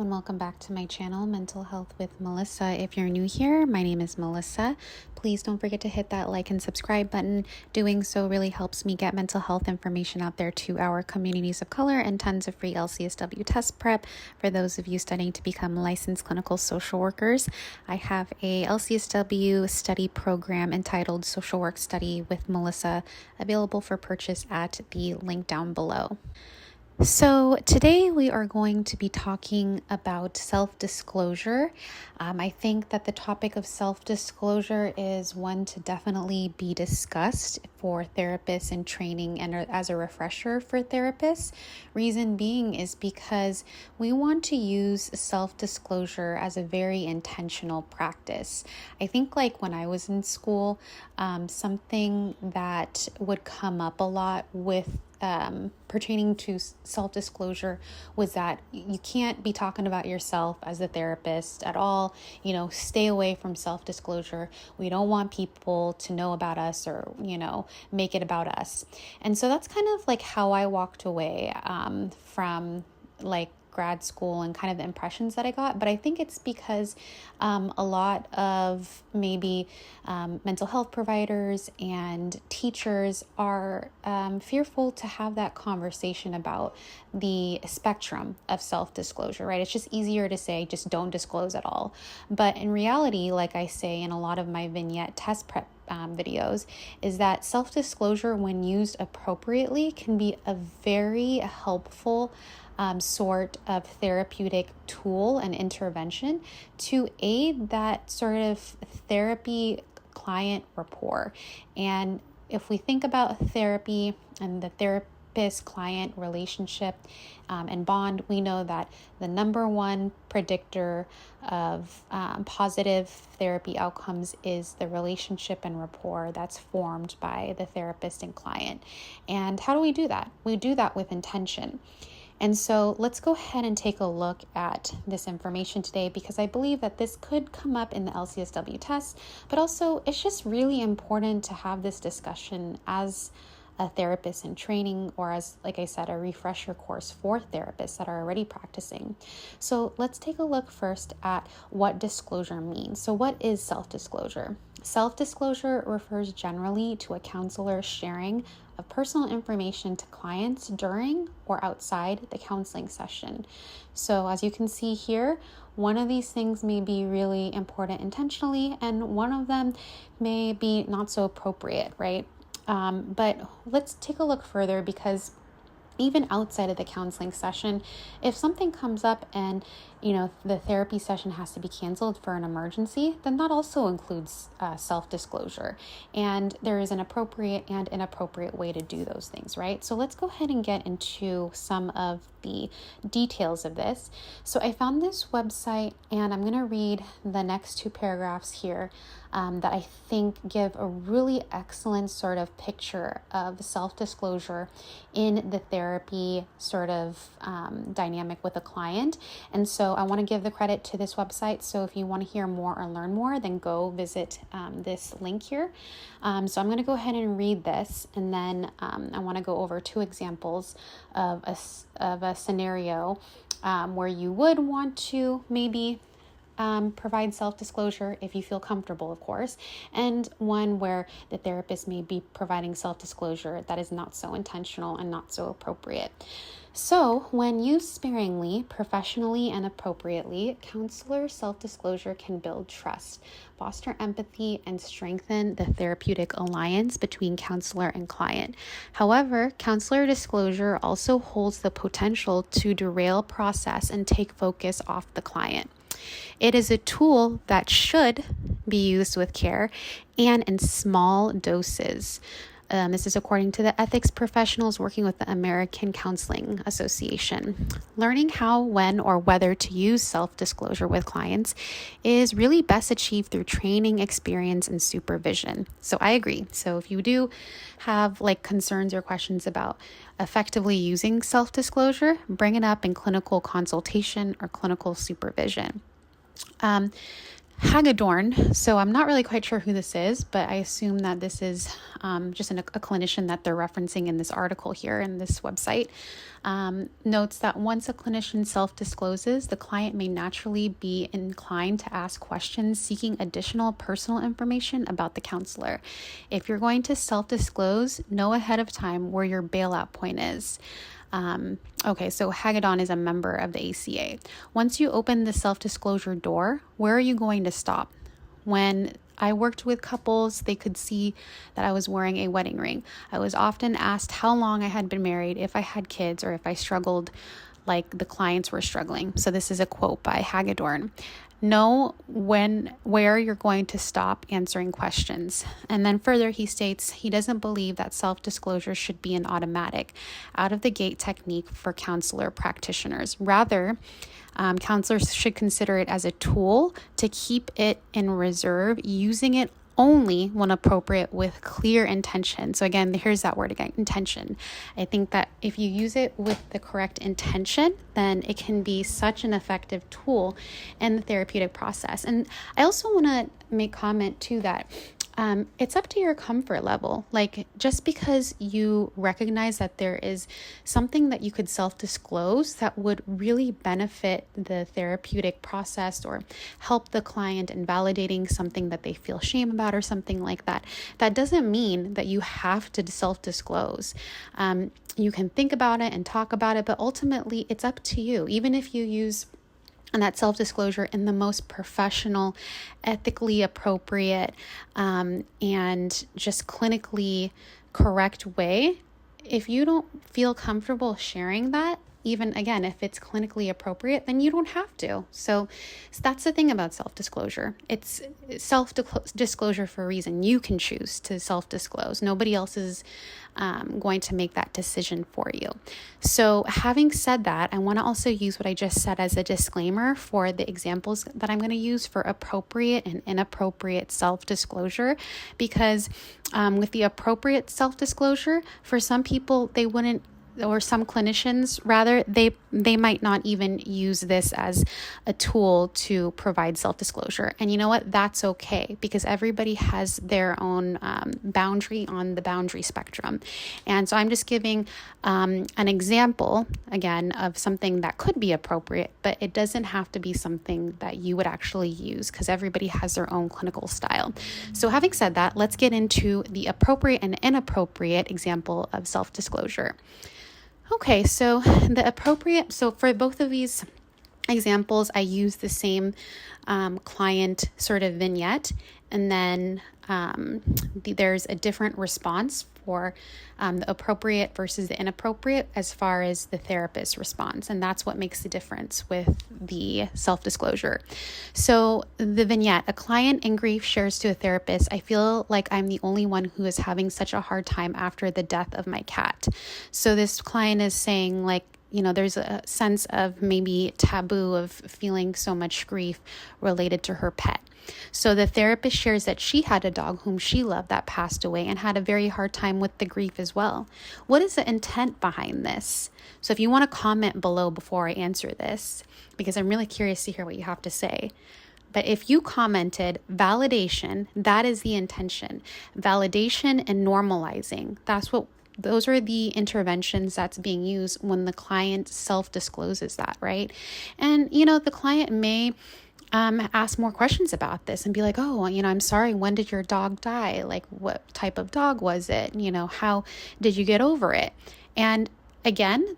Hello and welcome back to my channel, Mental Health with Melissa. If you're new here, my name is Melissa. Please don't forget to hit that like and subscribe button. Doing so really helps me get mental health information out there to our communities of color and tons of free LCSW test prep for those of you studying to become licensed clinical social workers. I have a LCSW study program entitled Social Work Study with Melissa available for purchase at the link down below. So today we are going to be talking about self-disclosure. I think that the topic of self-disclosure is one to definitely be discussed for therapists in training and as a refresher for therapists. Reason being is because we want to use self-disclosure as a very intentional practice. I think like when I was in school, something that would come up a lot with pertaining to self-disclosure was that you can't be talking about yourself as a therapist at all. Stay away from self-disclosure. We don't want people to know about us or, make it about us. And so that's kind of like how I walked away from like grad school and kind of the impressions that I got. But I think it's because a lot of maybe mental health providers and teachers are fearful to have that conversation about the spectrum of self-disclosure, right? It's just easier to say, just don't disclose at all. But in reality, like I say in a lot of my vignette test prep videos, is that self-disclosure, when used appropriately, can be a very helpful sort of therapeutic tool and intervention to aid that sort of therapy client rapport. And if we think about therapy and the therapist-client relationship and bond, we know that the number one predictor of positive therapy outcomes is the relationship and rapport that's formed by the therapist and client. And how do we do that? We do that with intention. And so let's go ahead and take a look at this information today, because I believe that this could come up in the LCSW test, but also it's just really important to have this discussion as a therapist in training, or as, like I said, a refresher course for therapists that are already practicing. So let's take a look first at what disclosure means. So what is self-disclosure? Self-disclosure refers generally to a counselor sharing of personal information to clients during or outside the counseling session. So as you can see here, one of these things may be really important intentionally, and one of them may be not so appropriate, right? But let's take a look further, because even outside of the counseling session, if something comes up and, the therapy session has to be canceled for an emergency, then that also includes self-disclosure. And there is an appropriate and inappropriate way to do those things, right? So let's go ahead and get into some of the details of this. So I found this website, and I'm going to read the next two paragraphs here that I think give a really excellent sort of picture of self-disclosure in the therapy sort of dynamic with a client. And so I want to give the credit to this website. So if you want to hear more or learn more, then go visit this link here. So I'm going to go ahead and read this, and then I want to go over two examples of a scenario where you would want to maybe provide self-disclosure if you feel comfortable, of course, and one where the therapist may be providing self-disclosure that is not so intentional and not so appropriate. So when used sparingly, professionally, and appropriately, counselor self-disclosure can build trust, foster empathy, and strengthen the therapeutic alliance between counselor and client. However, counselor disclosure also holds the potential to derail process and take focus off the client. It is a tool that should be used with care and in small doses. This is according to the ethics professionals working with the American Counseling Association. Learning how, when, or whether to use self-disclosure with clients is really best achieved through training, experience, and supervision. So I agree. So if you do have concerns or questions about effectively using self-disclosure, bring it up in clinical consultation or clinical supervision. Hagedorn. So I'm not really quite sure who this is, but I assume that this is just a clinician that they're referencing in this article here in this website. Notes that once a clinician self-discloses, the client may naturally be inclined to ask questions seeking additional personal information about the counselor. If you're going to self-disclose, know ahead of time where your bailout point is. Okay, so Hagedorn is a member of the ACA. Once you open the self-disclosure door, where are you going to stop? When I worked with couples, they could see that I was wearing a wedding ring. I was often asked how long I had been married, if I had kids, or if I struggled like the clients were struggling. So this is a quote by Hagedorn. Know where you're going to stop answering questions. And then further, he states he doesn't believe that self-disclosure should be an automatic, out-of-the-gate technique for counselor practitioners. Rather, counselors should consider it as a tool to keep it in reserve, using it only when appropriate with clear intention. So again, here's that word again, intention. I think that if you use it with the correct intention, then it can be such an effective tool in the therapeutic process. And I also want to make comment too that it's up to your comfort level. Like, just because you recognize that there is something that you could self-disclose that would really benefit the therapeutic process or help the client in validating something that they feel shame about or something like that, that doesn't mean that you have to self-disclose. You can think about it and talk about it, but ultimately it's up to you. Even if you use and that self-disclosure in the most professional, ethically appropriate, and just clinically correct way, if you don't feel comfortable sharing that, even again, if it's clinically appropriate, then you don't have to. So that's the thing about self-disclosure. It's self-disclosure for a reason. You can choose to self-disclose. Nobody else is going to make that decision for you. So having said that, I want to also use what I just said as a disclaimer for the examples that I'm going to use for appropriate and inappropriate self-disclosure, because with the appropriate self-disclosure, for some people, they wouldn't, or some clinicians rather, they might not even use this as a tool to provide self-disclosure. And you know what? That's okay, because everybody has their own boundary on the boundary spectrum. And so I'm just giving an example, again, of something that could be appropriate, but it doesn't have to be something that you would actually use, because everybody has their own clinical style. So having said that, let's get into the appropriate and inappropriate example of self-disclosure. Okay, so the appropriate, so for both of these examples, I use the same client sort of vignette, and then there's a different response for the appropriate versus the inappropriate as far as the therapist response. And that's what makes the difference with the self-disclosure. So the vignette, a client in grief shares to a therapist, I feel like I'm the only one who is having such a hard time after the death of my cat. So this client is saying, like, you know, there's a sense of maybe taboo of feeling so much grief related to her pet. So the therapist shares that she had a dog whom she loved that passed away and had a very hard time with the grief as well. What is the intent behind this? So if you want to comment below before I answer this, because I'm really curious to hear what you have to say. But if you commented validation, that is the intention. Validation and normalizing, those are the interventions that's being used when the client self-discloses that, right? And, you know, the client may ask more questions about this and be like, oh, you know, I'm sorry, when did your dog die? Like, what type of dog was it? You know, how did you get over it? And again,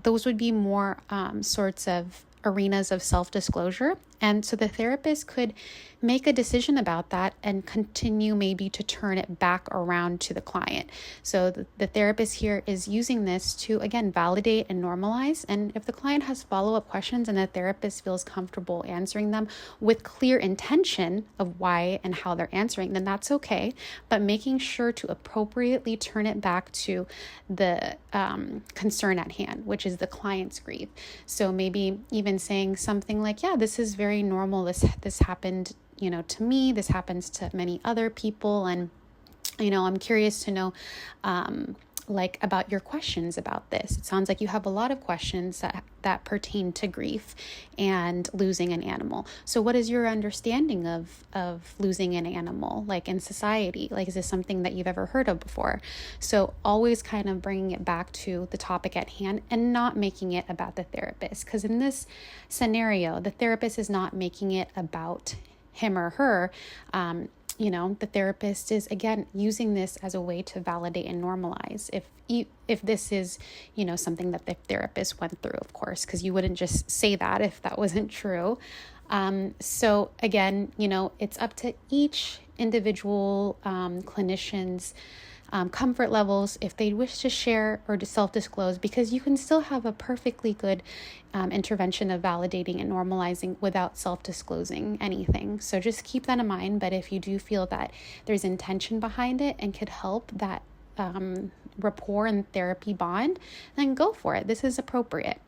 those would be more sorts of arenas of self-disclosure. And so the therapist could make a decision about that and continue maybe to turn it back around to the client. So the therapist here is using this to, again, validate and normalize. And if the client has follow-up questions and the therapist feels comfortable answering them with clear intention of why and how they're answering, then that's okay. But making sure to appropriately turn it back to the concern at hand, which is the client's grief. So maybe even saying something like, yeah, this is very normal. This happened, you know, to me. This happens to many other people. And, you know, I'm curious to know like about your questions about this. It sounds like you have a lot of questions that pertain to grief and losing an animal. So what is your understanding of losing an animal, like in society? Like, is this something that you've ever heard of before? So always kind of bringing it back to the topic at hand and not making it about the therapist. Because in this scenario, the therapist is not making it about him or her. The therapist is, again, using this as a way to validate and normalize. If this is, something that the therapist went through, of course, because you wouldn't just say that if that wasn't true. So again, it's up to each individual clinician's comfort levels if they wish to share or to self-disclose, because you can still have a perfectly good intervention of validating and normalizing without self-disclosing anything. So just keep that in mind. But if you do feel that there's intention behind it and could help that rapport and therapy bond, then go for it. This is appropriate.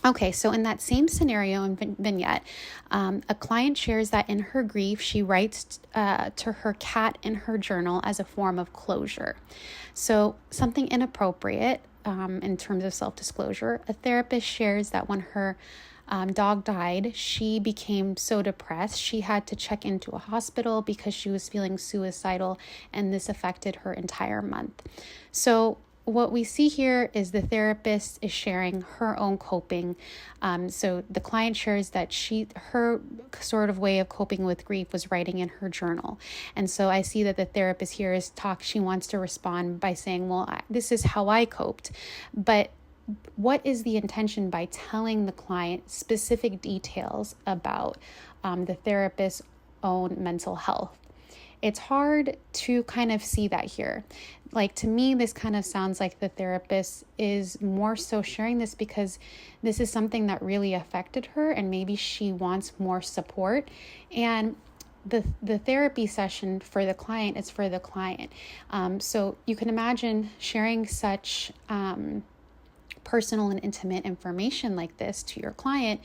Okay, so in that same scenario and vignette, a client shares that in her grief, she writes to her cat in her journal as a form of closure. So something inappropriate in terms of self-disclosure. A therapist shares that when her dog died, she became so depressed, she had to check into a hospital because she was feeling suicidal, and this affected her entire month. So what we see here is the therapist is sharing her own coping. So the client shares that her sort of way of coping with grief was writing in her journal. And so I see that the therapist here she wants to respond by saying, well, this is how I coped. But what is the intention by telling the client specific details about the therapist's own mental health? It's hard to kind of see that here. Like, to me, this kind of sounds like the therapist is more so sharing this because this is something that really affected her and maybe she wants more support. And the therapy session for the client is for the client. So you can imagine sharing such personal and intimate information like this to your client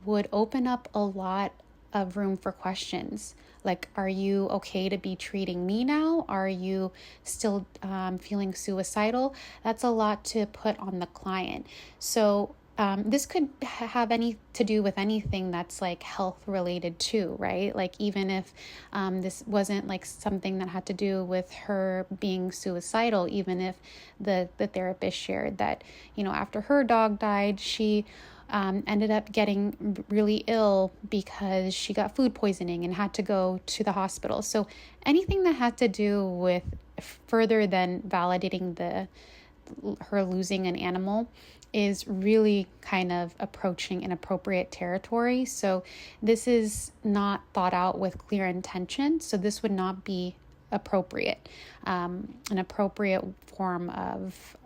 would open up a lot of room for questions. Like, are you okay to be treating me now? Are you still feeling suicidal? That's a lot to put on the client. So this could have to do with anything that's like health related too, right? Like, even if this wasn't like something that had to do with her being suicidal, even if the therapist shared that, after her dog died, she ended up getting really ill because she got food poisoning and had to go to the hospital. So anything that had to do with further than validating her losing an animal is really kind of approaching inappropriate territory. So this is not thought out with clear intention. So this would not be appropriate, an appropriate form of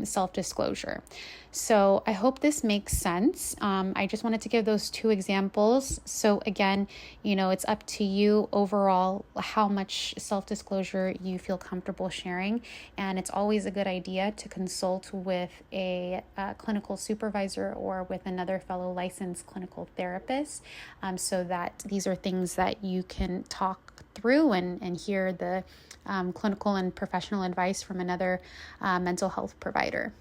self-disclosure. So I hope this makes sense. I just wanted to give those two examples. So again, it's up to you overall how much self-disclosure you feel comfortable sharing. And it's always a good idea to consult with a clinical supervisor or with another fellow licensed clinical therapist, so that these are things that you can talk through and hear the clinical and professional advice from another mental health provider.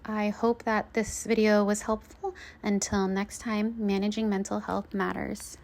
I hope that this video was helpful. Until next time, managing mental health matters.